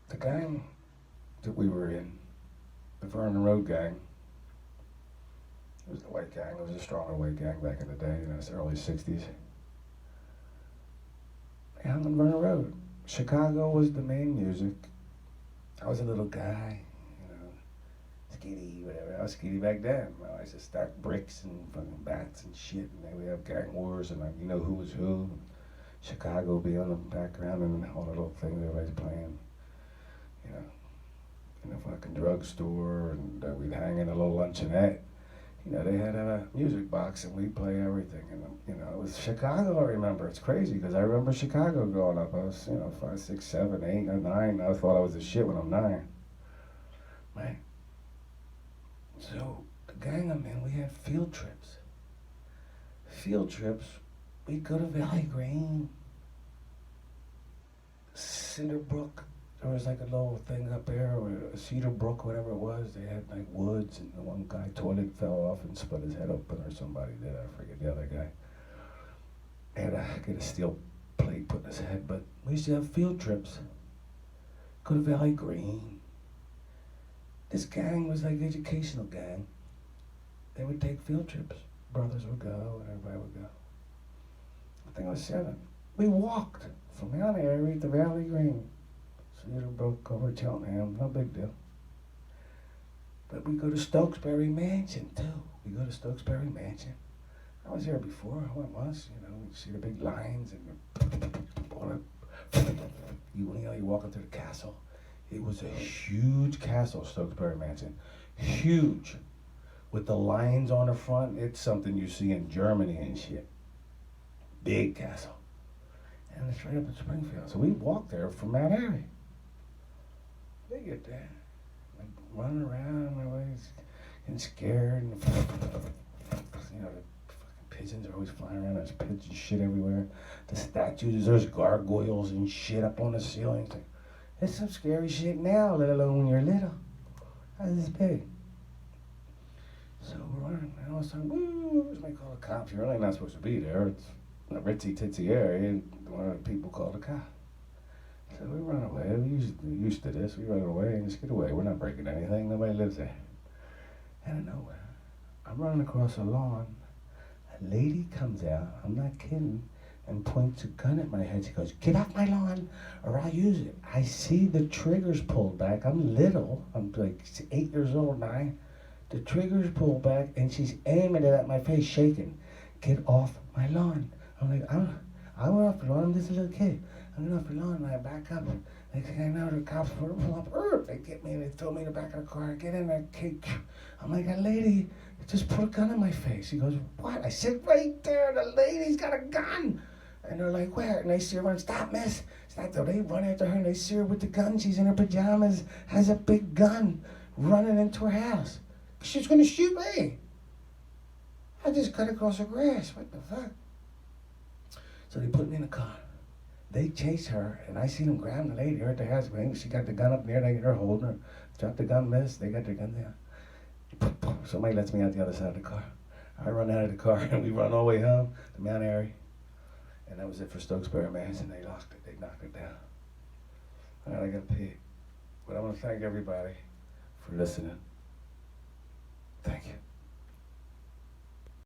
The gang that we were in, the Vernon Road gang, it was the white gang. It was a stronger white gang back in the day, it's the early 60s. They hung on Vernon Road. Chicago was the main music. I was a little guy, skinny, whatever. I was skinny back then. I used to stack bricks and fucking bats and shit, and then we have gang wars, and who was who. Chicago be on the background, and all the little things everybody's playing, in the fucking drugstore, and we'd hang in a little luncheonette. They had a music box, and we'd play everything, and it was Chicago. I remember. It's crazy because I remember Chicago growing up. I was 5, 6, 7, 8, or 9. I thought I was the shit when I'm 9. Man. So the gang I'm in, we had field trips. We'd go to Valley Green, Cinderbrook. There was like a little thing up there, or Cedar Brook, whatever it was. They had like woods, and the one guy toilet fell off and split his head open, or somebody did. I forget the other guy. They had to get a steel plate put in his head. But we used to have field trips. Go to Valley Green. This gang was like educational gang. They would take field trips. Brothers would go, and everybody would go. I think I was 7. We walked from Mount Airy to Valley Green. Cedar Brook over Cheltenham, no big deal. But we go to Stokesbury Mansion too. I was here before. I went once. You see the big lines and you're walking through the castle. It was a huge castle, Stokesbury Mansion. Huge. With the lines on the front, it's something you see in Germany and shit. Big castle. And it's right up in Springfield. So we walked there from Mount Airy. They get there, like running around, everybody's getting scared, and the fucking pigeons are always flying around. There's pigeon shit everywhere. The statues, there's gargoyles and shit up on the ceiling. It's some scary shit now, let alone when you're little. How's this big? So we're running, and all of a sudden, woo, somebody called the cops. You're really not supposed to be there. It's a ritzy titsy area, and one of the people called the cops. So we run away. We're used to this. We run away and just get away. We're not breaking anything. Nobody lives there. Out of nowhere, I'm running across a lawn. A lady comes out, I'm not kidding, and points a gun at my head. She goes, "Get off my lawn or I'll use it." I see the triggers pulled back. I'm little. I'm like 8 years old, 9. The triggers pulled back, and she's aiming it at my face, shaking. "Get off my lawn." I'm like, I went off the lawn. I'm just a little kid. I went off the lawn, and I back up. And next thing I know, the cops pull up. They get me, and they throw me in the back of the car. I get in there, I'm like, "A lady just put a gun in my face." He goes, "What?" I said, "Right there, the lady's got a gun." And they're like, "Where?" And they see her run. "Stop, miss." Stop. So they run after her, and they see her with the gun. She's in her pajamas, has a big gun, running into her house. She's going to shoot me. I just cut across her grass. What the fuck? So they put me in the car. They chase her, and I see them grab the lady. Her at the house. She got the gun up there. They're holding her. Drop the gun, miss. They got their gun there. Somebody lets me out the other side of the car. I run out of the car, and we run all the way home to Mount Airy. And that was it for Stokesbury Mansion. They locked it. They knocked it down. All right, I got to pee. But I want to thank everybody for listening. Thank you.